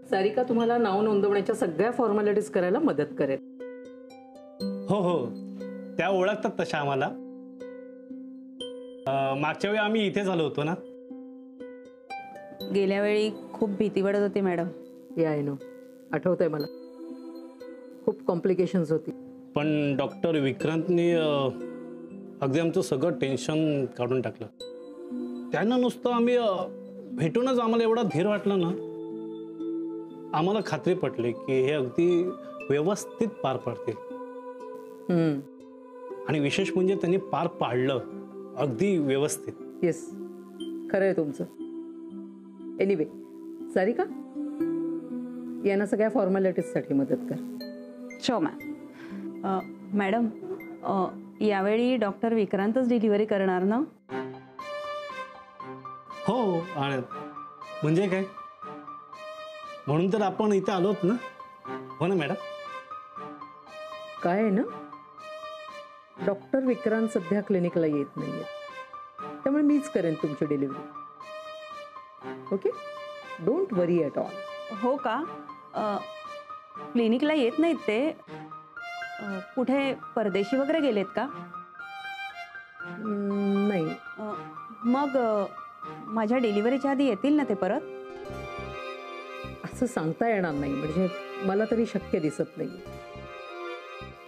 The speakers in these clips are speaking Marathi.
सारिका तुम्हाला नाव नोंदवण्याच्या सगळ्या फॉर्मॅलिटीज करायला मदत करेल. हो हो, त्या ओळखतात तशा आम्हाला. मागच्या वेळी आम्ही इथे झालो होतो ना. गेल्या वेळी खूप भीती वाटत होती मॅडम. या आय नो, आठवतंय मला. खूप कॉम्प्लिकेशन्स होती. पण डॉक्टर विक्रांतनी अगदी आमचं सगळं टेन्शन काढून टाकलं. त्यांना नुसतं आम्ही भेटूनच आम्हाला एवढा धीर वाटला ना. आम्हाला खात्री पटली की हे अगदी व्यवस्थित पार पडतील. आणि विशेष म्हणजे त्यांनी पार पाडलं अगदी व्यवस्थित. येस, खरं आहे तुमचं. एनिवे सारिका, यांना सगळ्या फॉर्मॅलिटीजसाठी मदत कर. Show ma'am. मॅडम, यावेळी डॉक्टर विक्रांतच डिलिव्हरी करणार ना? हो, म्हणजे काय, म्हणून तर आपण इथे आलोत ना. हो ना मॅडम? काय आहे ना, डॉक्टर विक्रांत सध्या क्लिनिकला येत नाहीये, त्यामुळे मीच करेन तुमची delivery. Okay, don't worry at all. हो का? क्लिनिकला येत नाहीत ते? कुठे परदेशी वगैरे गेलेत का? नाही. मग माझ्या डिलिव्हरीच्या आधी येतील ना ते परत? असं सांगता येणार नाही, म्हणजे मला तरी शक्य दिसत नाही.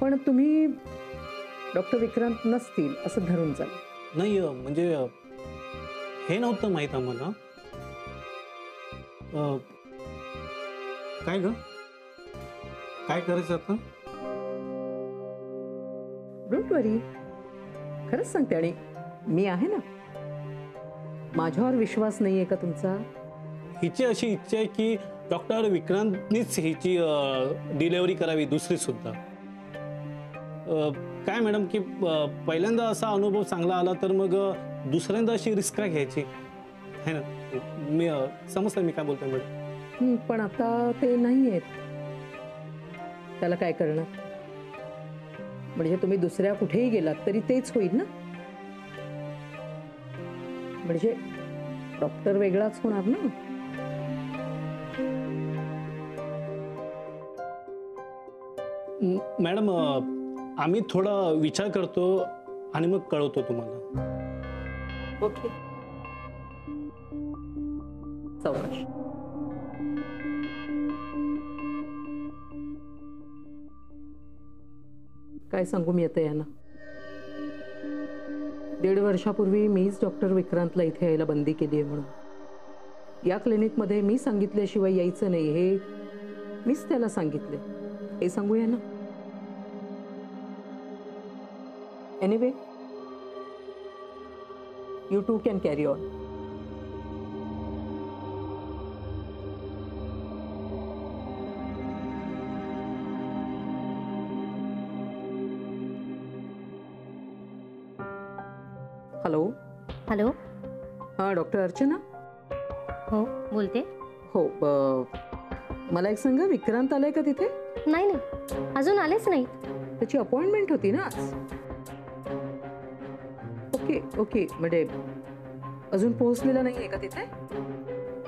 पण तुम्ही डॉक्टर विक्रांत नसतील असं धरून चाल. नाही, म्हणजे हे नव्हतं माहीत आम्हाला. काय ग, काय करायचं आता? डोंट वरी, खरंच सांगते. आणि मी आहे ना. माझ्यावर विश्वास नाही आहे का तुमचा? हिची अशी इच्छा आहे की डॉक्टर विक्रांतनीच हिची डिलिव्हरी करावी, दुसरी सुद्धा. काय मॅडम की पहिल्यांदा असा अनुभव चांगला आला तर मग दुसऱ्यांदा अशी रिस्क काय घ्यायची है ना. मी समजलं मी काय बोलतोय मॅडम. पण आता ते नाही आहेत. त्याला काय करणार? म्हणजे तुम्ही दुसऱ्या कुठेही गेलात तरी तेच होईल ना. म्हणजे डॉक्टर वेगळाच होणार ना. मॅडम, आम्ही थोडा विचार करतो आणि मग कळवतो तुम्हाला. ओके. सावकाश. काय सांगू मी आता यांना. 1.5 वर्षापूर्वी मीच डॉक्टर विक्रांतला इथे यायला बंदी केली आहे म्हणून. या क्लिनिकमध्ये मी सांगितल्याशिवाय यायचं नाही हे मीच त्याला सांगितले. हे सांगूया ना. Anyway, you too can carry on. Hello. Hello. हां, डॉक्टर अर्चना. हो, बोलते. हो, मला एक सांगा, विक्रांत आलाय का तिथे? नाही नाही, अजून आलेच नाही. त्याची अपॉइंटमेंट होती ना आज. ओके ओके, म्हणजे अजून पोहोचलेला नाही आहे का तिथे?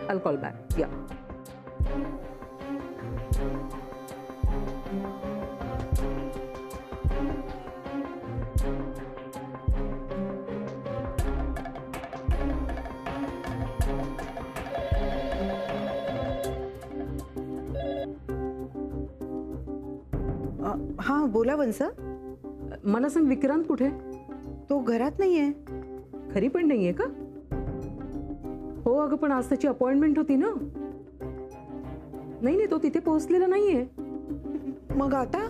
I call back. या. हां, बोला वंसा. मला सांग, विक्रांत कुठे? तो घरात नाहीये. खरी पण नाहीये का? हो अगं, पण आज त्याची अपॉइंटमेंट होती ना. नाही नाही, तो तिथे पोहोचलेला नाहीये. मग आता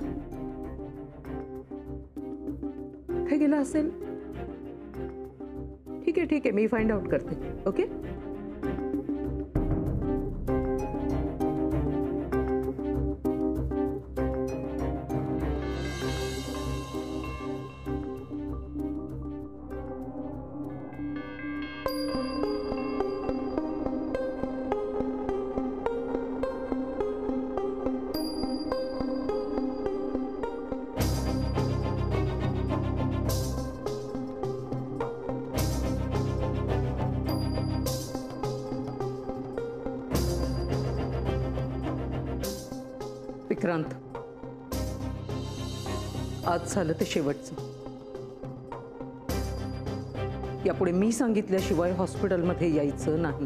काय गेला असेल? ठीक आहे ठीक आहे, मी फाइंड आउट करते. ओके. विक्रांत, आज झालं ते शेवटचं. यापुढे मी सांगितल्याशिवाय हॉस्पिटलमध्ये यायचं नाही.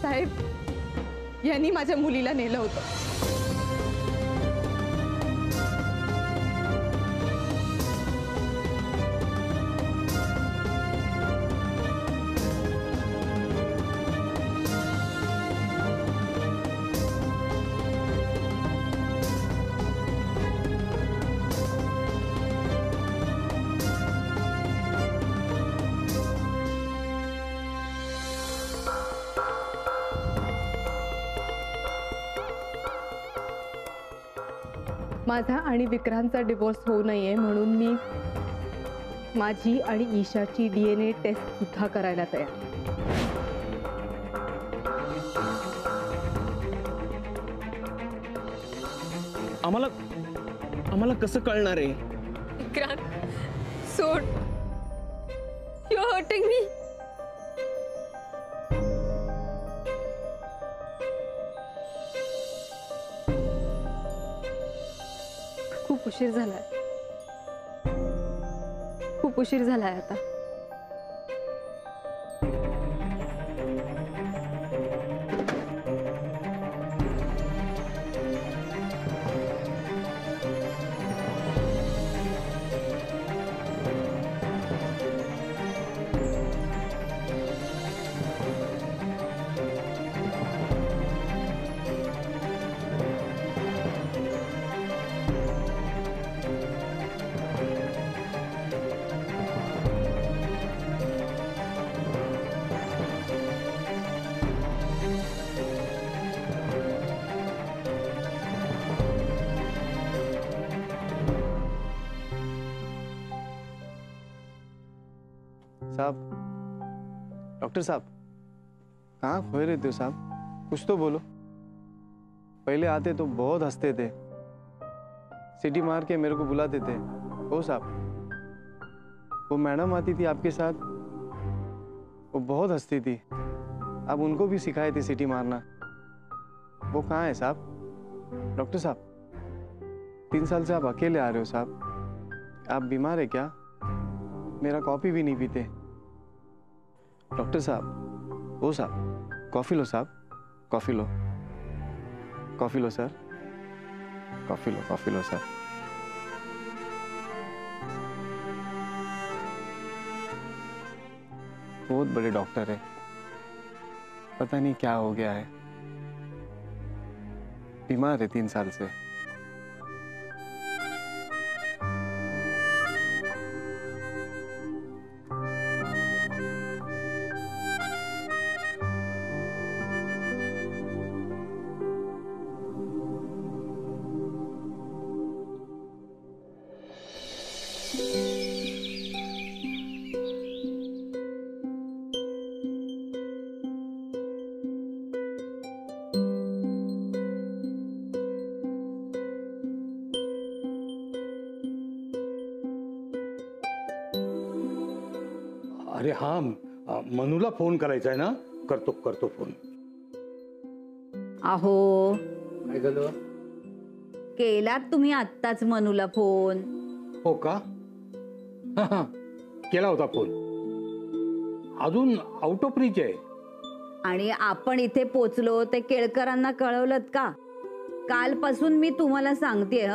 साहेब, यांनी माझ्या मुलीला नेलं होतं. माझा आणि विक्रांतचा डिवोर्स होऊ नये म्हणून मी माझी आणि ईशाची DNA टेस्ट सुद्धा करायला तयार. आम्हाला कसं कळणार आहे? विक्रांत, सोड. You are hurting me. खूप उशीर झालाय. खूप उशीर झालाय आता. साहब, डॉक्टर साहब, कहाँ खोए रहते हो साहब? कुछ तो बोलो. पहले आते तो बहुत हंसते थे, सीटी मार के मेरे को बुलाते थे. ओ साहब, वो मैडम आती थी आपके साथ, वो बहुत हंसती थी. आप उनको भी सिखाए थे सीटी मारना. वो कहाँ है साहब? डॉक्टर साहब, 3 साल से आप अकेले आ रहे हो साहब. आप बीमार है क्या? मेरा कॉफी भी नहीं पीते. डॉक्टर साहब, ओ साहब, कॉफी लो साहब, कॉफी लो. कॉफी लो सर, कॉफी लो सर. बहुत बड़े डॉक्टर है, पता नहीं क्या हो गया है. बीमार है 3 साल से. अरे हाँ, मनूला फोन करायचा आहे ना. करतो फोन. अहो, काय झालं? केलात तुम्ही आत्ताच मनूला फोन? हो का? हा, केला होता फोन. अजून आउट ऑफ रीच आहे. आणि आपण इथे पोचलो ते केळकरांना कळवलत का? कालपासून मी तुम्हाला सांगते.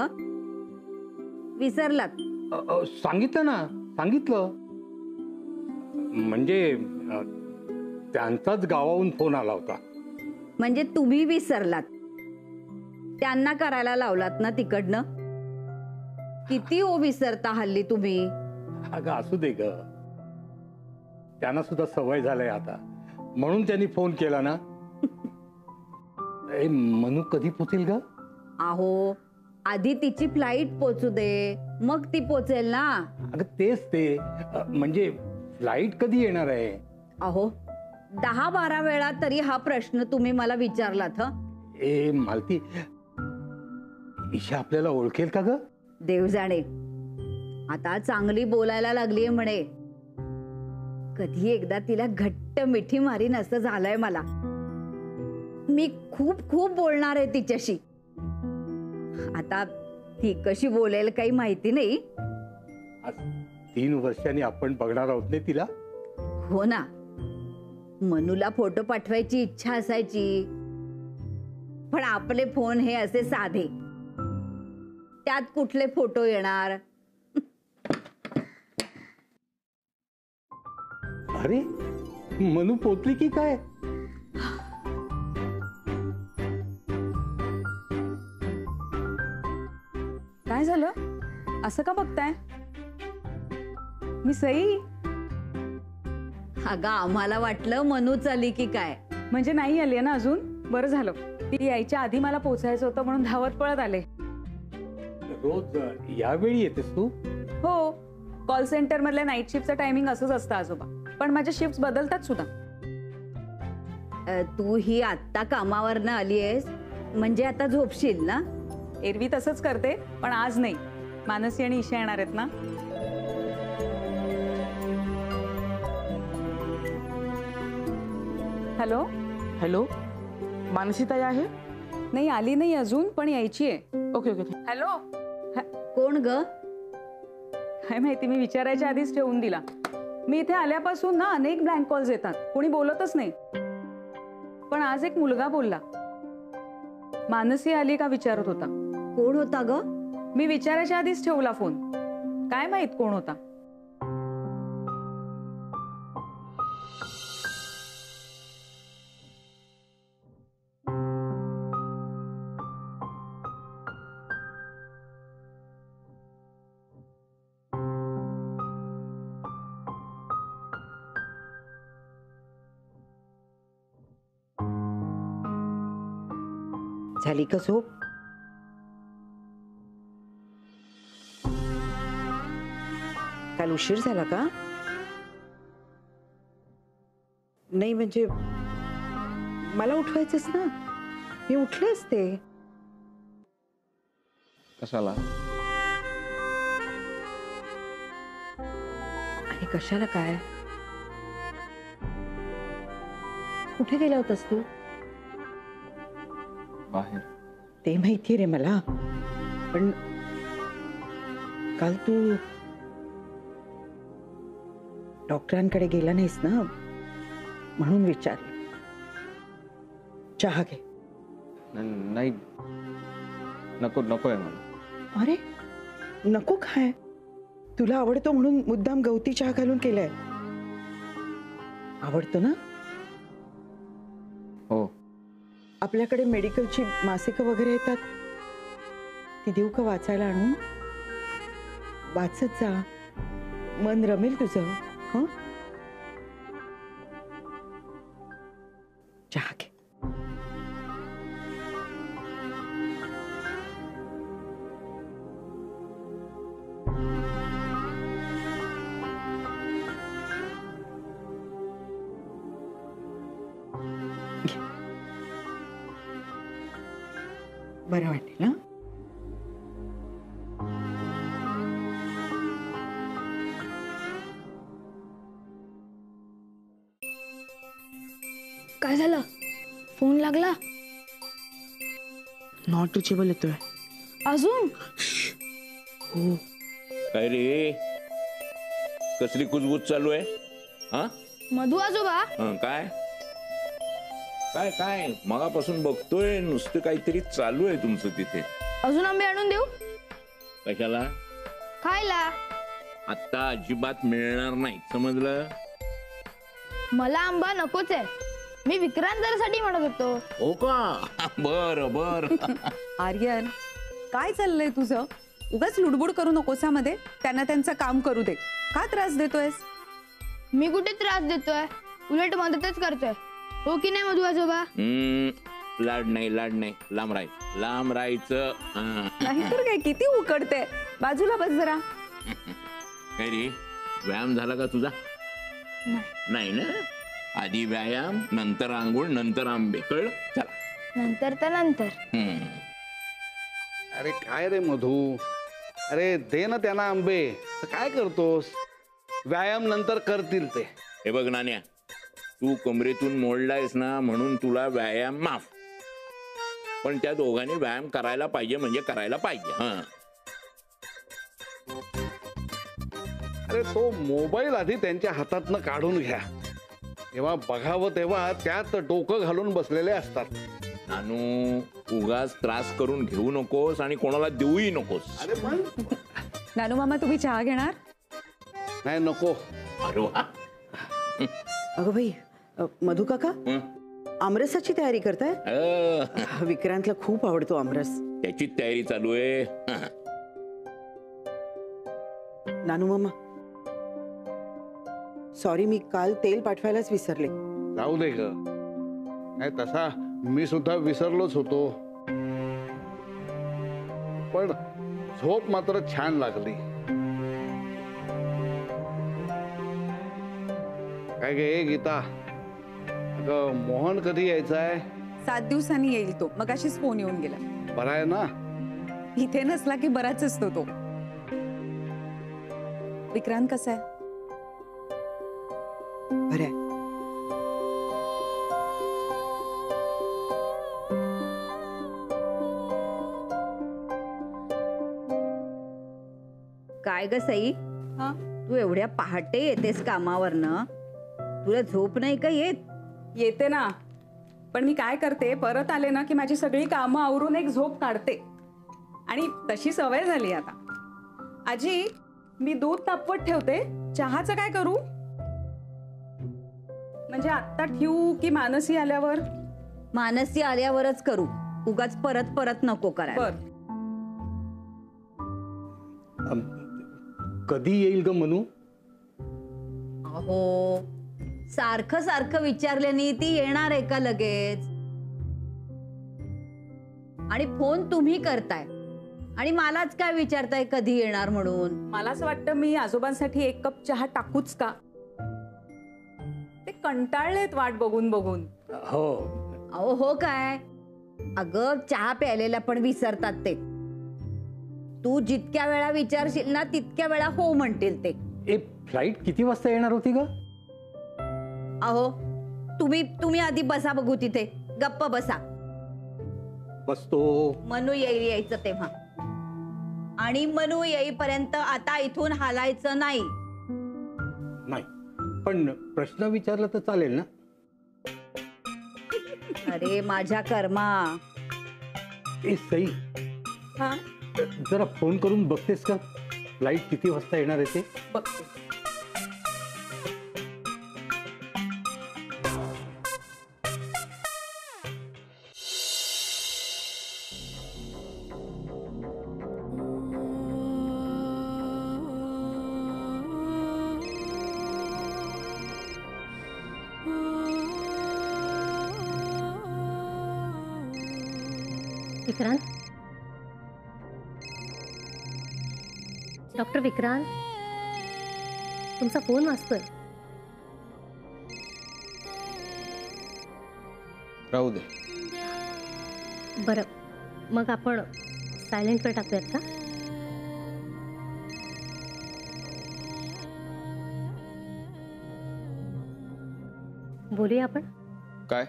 विसरलात? सांगितलं म्हणजे त्यांचाच गावाहून फोन आला होता. म्हणजे तुम्ही विसरलात? त्यांना करायला लावलात ना तिकडनं? किती विसरता हल्ली तुम्ही. अगं असू दे ग, त्यांना सुद्धा सवय झालंय आता, म्हणून त्यांनी फोन केला ना. मनू कधी पोचेल ग? अहो, आधी तिची फ्लाईट पोचू दे, मग ती पोचेल ना. अगं तेच ते, म्हणजे फ्लाईट कधी येणार आहे? अहो, 10-12 वेळा तरी हा प्रश्न तुम्ही मला विचारलात. मालती, ईशा आपल्याला ओळखेल का ग? देव जाणे. आता चांगली बोलायला लागलीये म्हणे. कधी एकदा तिला घट्ट मिठी मारीन असं झालंय मला. मी खूप खूप बोलणार आहे तिच्याशी. आता ती कशी बोलेल काही माहिती नाही. आज 3 वर्षांनी आपण बघणार आहोत ना तिला. हो ना, मनूला फोटो पाठवायची इच्छा असायची, पण आपले फोन हे असे साधे, त्यात कुठले फोटो येणार. अरे मनू पोचली की काय? काय झालं? असं का बघताय? मी सई. अगं आम्हाला वाटलं मनू चाली की काय. म्हणजे नाही आली ना अजून. बरं झालं, ती यायच्या आधी मला पोचायचं होतं म्हणून धावत पळत आले. रोज यावेळी येतेस तू? हो, कॉल सेंटर मधल्या नाईट शिफ्टचं टायमिंग असंच असतं आजोबा, पण माझ्या शिफ्ट बदलतात सुद्धा. तू ही आत्ता कामावरनं आलीयस म्हणजे आता झोपशील ना? एरवी तसंच करते, पण आज नाही. मानसी आणि ईशा येणार आहेत ना. हॅलो हॅलो, मानसीताई आहे? नाही, आली नाही अजून, पण यायची आहे. Okay okay. हॅलो. कोण ग? काय माहिती, मी विचारायच्या आधीच ठेवून दिला. मी इथे आल्यापासून ना अनेक ब्लँक कॉल्स येतात, कोणी बोलतच नाही. पण आज एक मुलगा बोलला. मानसी आली का विचारत होता. कोण होता ग? मी विचारायच्या आधीच ठेवला फोन. काय माहित कोण होता. झाली का झोप? काल उशीर झाला का? नाही म्हणजे मला उठवायचंच ना, मी उठले असते. कशाला? आणि कशाला काय? कुठे गेला होतास तू? बाहेर. ते माहिती रे मला, पण काल तू डॉक्टरांकडे गेला नाहीस ना, म्हणून विचारलं. चहा घे. नाही, नको नकोय मला. अरे नको काय? तुला आवडतो म्हणून मुद्दाम गवती चहा घालून केलाय. आवडतो ना? हो. आपल्याकडे मेडिकलची मासिकं वगैरे येतात, ती देऊ का वाचायला आणून? वाचत जा, मन रमेल तुझं. हं? चहा घे. बरं वाटेल ना? काय झालं? फोन लागला नॉट रिचेबल येतोय अजून? हो. काय रे, कसली कुजबूज चालू आहे? हा मधू आजोबा. काय काय काय मगापासून बघतोय नुसतं काहीतरी चालू आहे तुमचं तिथे. अजून आंबे आणून देऊ? कशाला? खायला. आता अजिबात मिळणार नाही, समजलं? मला आंबा नकोच आहे, मी विक्रांतासाठी म्हणत होतो. हो का? बर बर. आर्यन, काय चाललंय तुझं? उगाच लुडबुड करू नकोस मध्ये. त्यांना त्यांचं काम करू दे. का त्रास देतोयस? मी कुठे त्रास देतोय, उलट मदतच करतोय. हो की नाही मधू आजोबा? लाड नाही, लाड नाही, लांब राहायचं. नाहीतर काय, किती उकडते. बाजूला बस जरा. काय रे, व्यायाम झाला का तुझा? नाही ना? आधी व्यायाम, नंतर आंघोळ, नंतर आंबे, कळलं? चला नंतर तर नंतर. अरे काय रे मधू, अरे दे ना त्यांना आंबे. काय करतोस? व्यायाम नंतर करतील ते. हे बघ नान्या, तू कमरेतून मोडलायस ना म्हणून तुला व्यायाम माफ, पण त्या दोघांनी व्यायाम करायला पाहिजे म्हणजे करायला पाहिजे. हा, अरे तो मोबाईल आधी त्यांच्या हातातनं काढून घ्या. तेव्हा बघावं तेव्हा त्यात डोकं घालून बसलेले असतात. नानू, उगाच त्रास करून घेऊ नकोस आणि कोणाला देऊही नकोस. अरे पण नानू मामा, तुम्ही चहा घेणार? नाही, नको. अरे वा. अगं बाई, मधू काका आमरसाची तयारी करताय? विक्रांतला खूप आवडतो आमरस. त्याची तयारी चालू आहे. नानू मामा, सॉरी, मी काल तेल पाठवायलाच विसरले. जाऊ दे ग. नाही तसा मी सुद्धा विसरलोच होतो, पण झोप मात्र छान लागली. काय गे गीता, अगं मोहन कधी यायचा आहे? 7 दिवसांनी येईल तो. मगाशीच फोन येऊन गेला. बरा आहे ना? इथे नसला की बराच असतो तो. विक्रांत कसा आहे? बरं. काय ग सई, तू एवढ्या पहाटे येतेस कामावरनं? तुला झोप नाही का येत? येते ना, पण मी काय करते, परत आले ना की माझी सगळी कामं आवरून एक झोप काढते आणि तशी सवय झाली आता. आजी, मी दूध तापवत ठेवते. चहाचं काय करू? म्हणजे आत्ता ठेवू की मानसी आल्यावर? मानसी आल्यावरच करू, उगाच परत परत नको करायला. कधी येईल ग मनू? अहो, सारखं सारखं विचारल्याने ती येणार आहे का लगेच? आणि फोन तुम्ही करताय आणि मलाच काय विचारताय कधी येणार म्हणून? मला असं वाटतं मी आजोबांसाठी 1 कप चहा टाकूच का? ते कंटाळलेत वाट बघून बघून. हो. अहो हो काय, अगं चहा प्यायलेला पण विसरतात ते. तू जितक्या वेळा विचारशील ना तितक्या वेळा हो म्हणतील ते. फ्लाईट किती वाजता येणार होती ग? अहो तुम्ही आधी बसा बघू, तिथे गप्प बसा. बसतो. मनू यायचं तेव्हा, आणि मनू येईपर्यंत आता इथून हालायचं नाही. नाही, पण प्रश्न विचारला तर चालेल ना? अरे माझ्या कर्मा. सई, जरा फोन करून बघतेस का फ्लाईट किती वाजता येणार आहे ते? बघते. विक्रांत, डॉक्टर विक्रांत, तुमचा फोन वाजतोय. राहू दे. बरं, मग आपण सायलेंटवर टाकूयात का? बोलूया आपण. काय?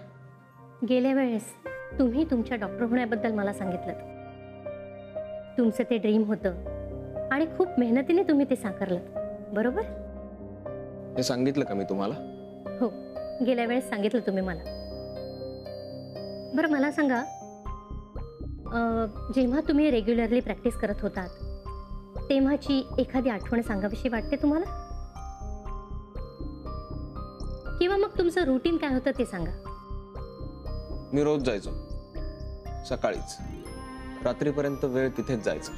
गेल्या वेळेस तुम्ही तुमच्या डॉक्टर होण्याबद्दल मला सांगितलं. तुमचं ते ड्रीम होतं आणि खूप मेहनतीने तुम्ही ते साकारलं, बरोबर? हे सांगितलं का मी तुम्हाला? हो, गेल्या वेळेस सांगितलं तुम्ही मला. बरं मला सांगा, जेव्हा तुम्ही रेग्युलरली प्रॅक्टिस करत होतात तेव्हाची एखादी आठवण सांगावीशी वाटते तुम्हाला? किंवा मग तुमचं रुटीन काय होतं ते सांगा. मी रोज जायचो सकाळीच, रात्रीपर्यंत वेळ तिथेच जायचा.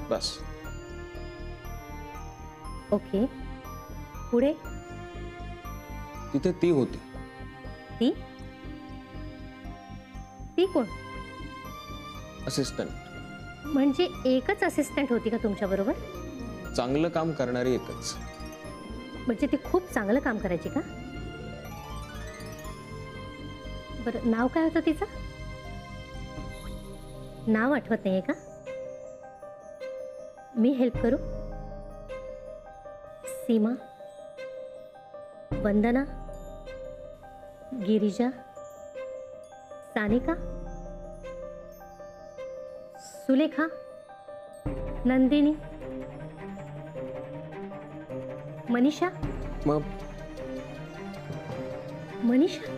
बस. ओके, पुढे? तिथे ती होती. ती? ती कोण? असिस्टंट. म्हणजे एकच असिस्टंट होती का तुमच्या बरोबर? चांगलं काम करणारी एकच. म्हणजे ती खूप चांगलं काम करायची का? बरं, नाव काय होतं तिचं? नाव आठवत नाहीये का? मी हेल्प करू? सीमा, वंदना, गिरिजा, सानिका, सुलेखा, नंदिनी, मनीषा. मनीषा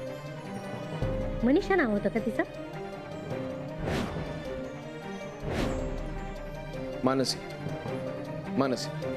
मनीषा नाव होतं का तिचं? मानसी. मानसी